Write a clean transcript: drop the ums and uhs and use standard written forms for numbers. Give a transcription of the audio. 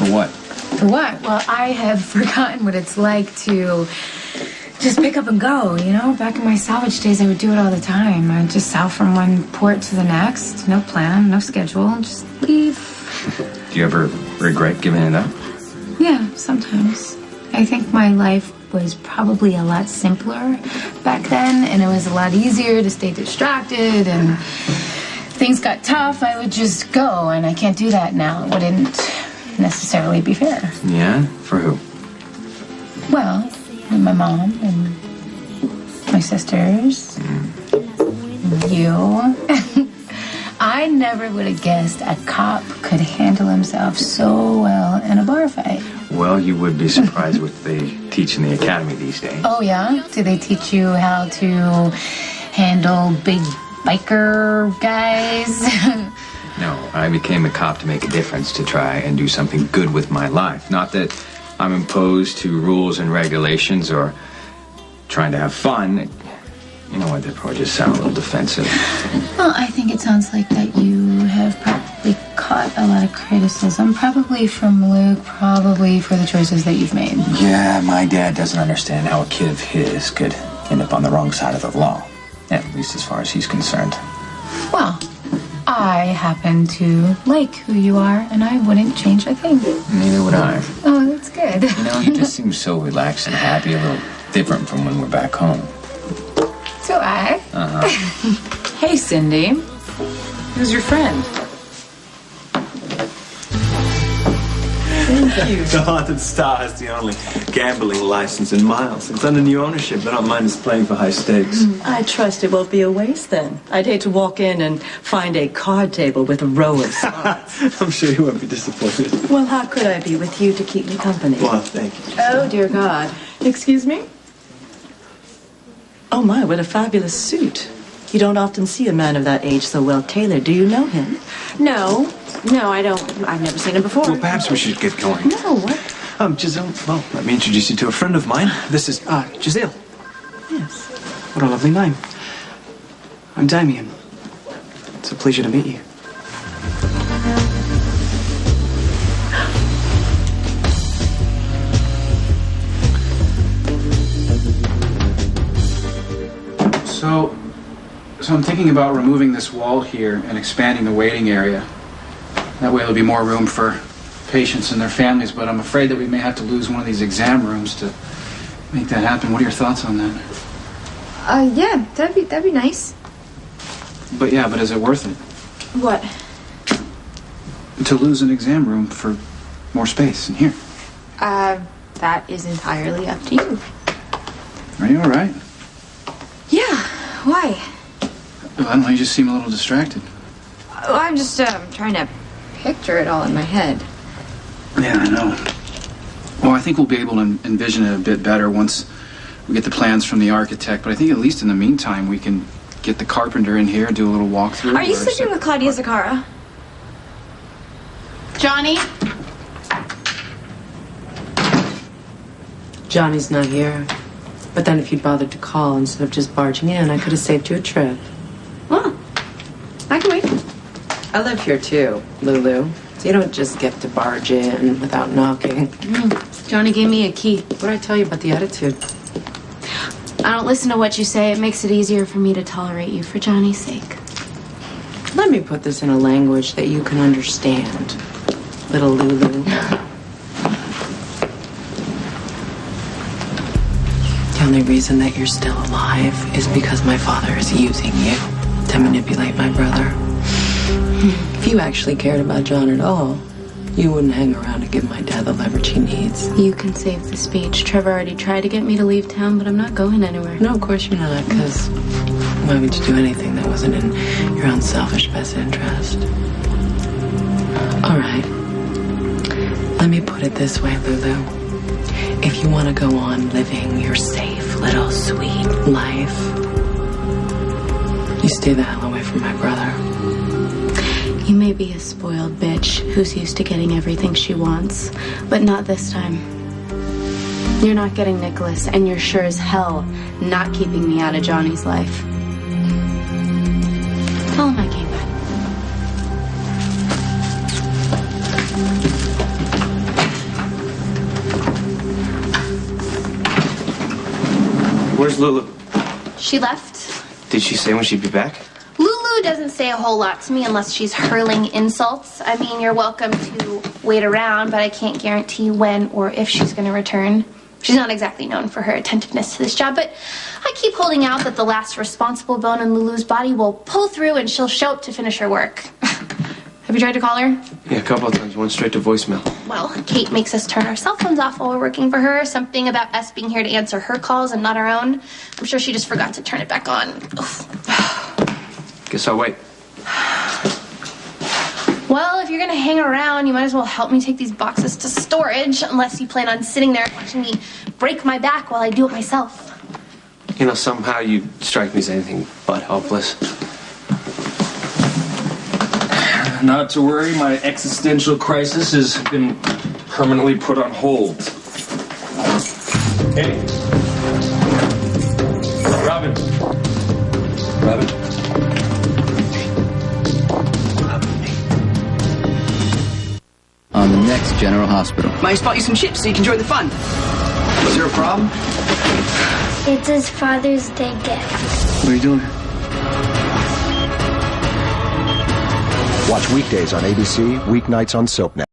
For what? For what? Well, I have forgotten what it's like to just pick up and go, you know? Back in my salvage days, I would do it all the time. I'd just sail from one port to the next. No plan, no schedule, just leave. Do you ever regret giving it up? Yeah, sometimes. I think my life was probably a lot simpler back then, and it was a lot easier to stay distracted, and things got tough, I would just go, and I can't do that now. It wouldn't necessarily be fair. Yeah? For who? Well, my mom and my sisters, you. I never would have guessed a cop could handle himself so well in a bar fight. Well, you would be surprised what they teach in the academy these days. Oh, yeah? Do they teach you how to handle big biker guys? No, I became a cop to make a difference, to try and do something good with my life. Not that I'm opposed to rules and regulations or trying to have fun. You know what, that probably just sound a little defensive. Well, I think it sounds like that you have probably caught a lot of criticism. Probably from Luke, probably for the choices that you've made. Yeah, my dad doesn't understand how a kid of his could end up on the wrong side of the law. At least as far as he's concerned. Well, I happen to like who you are, and I wouldn't change a thing. Neither would I. Oh, that's good. You know, you just seem so relaxed and happy, a little different from when we're back home. So I. Hey, Cindy. Who's your friend? Thank you. The Haunted Star has the only gambling license in Miles. It's under new ownership. They don't mind us playing for high stakes. I trust it won't be a waste then. I'd hate to walk in and find a card table with a row of slots. I'm sure you won't be disappointed. Well, how could I be with you to keep me company? Well, thank you. Oh, dear God. Excuse me? Oh, my, what a fabulous suit. You don't often see a man of that age so well tailored. Do you know him? No, I don't. I've never seen him before. Well, perhaps we should get going. No, what? Giselle, well, let me introduce you to a friend of mine. This is, Giselle. Yes. What a lovely name. I'm Damien. It's a pleasure to meet you. So I'm thinking about removing this wall here and expanding the waiting area. That way there'll be more room for patients and their families, but I'm afraid that we may have to lose one of these exam rooms to make that happen. What are your thoughts on that? Yeah, that'd be nice. But is it worth it? What? To lose an exam room for more space in here. That is entirely up to you. Are you all right? Yeah, why? Well, I don't know, you just seem a little distracted. Oh, I'm just trying to picture it all in my head. Yeah, I know. Well, I think we'll be able to envision it a bit better once we get the plans from the architect, but I think at least in the meantime we can get the carpenter in here and do a little walkthrough. Are you sleeping with Claudia Zakara? Johnny? Johnny's not here. But then if you'd bothered to call instead of just barging in, I could have saved you a trip. Well, I can wait. I live here too, Lulu. So you don't just get to barge in without knocking. Johnny gave me a key. What did I tell you about the attitude? I don't listen to what you say. It makes it easier for me to tolerate you for Johnny's sake. Let me put this in a language that you can understand, little Lulu. The only reason that you're still alive is because my father is using you to manipulate my brother. If you actually cared about John at all, you wouldn't hang around to give my dad the leverage he needs. You can save the speech. Trevor already tried to get me to leave town, but I'm not going anywhere. No, of course you're not, because why would you do anything that wasn't in your own selfish best interest? All right. Let me put it this way, Lulu. If you want to go on living your safe, little, sweet life, you stay the hell away from my brother. You may be a spoiled bitch who's used to getting everything she wants, but not this time. You're not getting Nicholas, and you're sure as hell not keeping me out of Johnny's life. Tell him I came back. Where's Lulu? She left. Did she say when she'd be back? Lulu doesn't say a whole lot to me unless she's hurling insults. I mean, you're welcome to wait around, but I can't guarantee when or if she's going to return. She's not exactly known for her attentiveness to this job, but I keep holding out that the last responsible bone in Lulu's body will pull through and she'll show up to finish her work. Have you tried to call her? Yeah, a couple of times. Went straight to voicemail. Well, Kate makes us turn our cell phones off while we're working for her. Something about us being here to answer her calls and not our own. I'm sure she just forgot to turn it back on. Guess I'll wait. Well, if you're gonna hang around, you might as well help me take these boxes to storage, unless you plan on sitting there watching me break my back while I do it myself. You know, somehow you strike me as anything but helpless. Not to worry, my existential crisis has been permanently put on hold. Hey. Robin. Robin. On the next General Hospital. Might spot you some chips so you can join the fun. Was there a problem? It's his Father's Day gift. What are you doing? Watch weekdays on ABC, weeknights on SoapNet.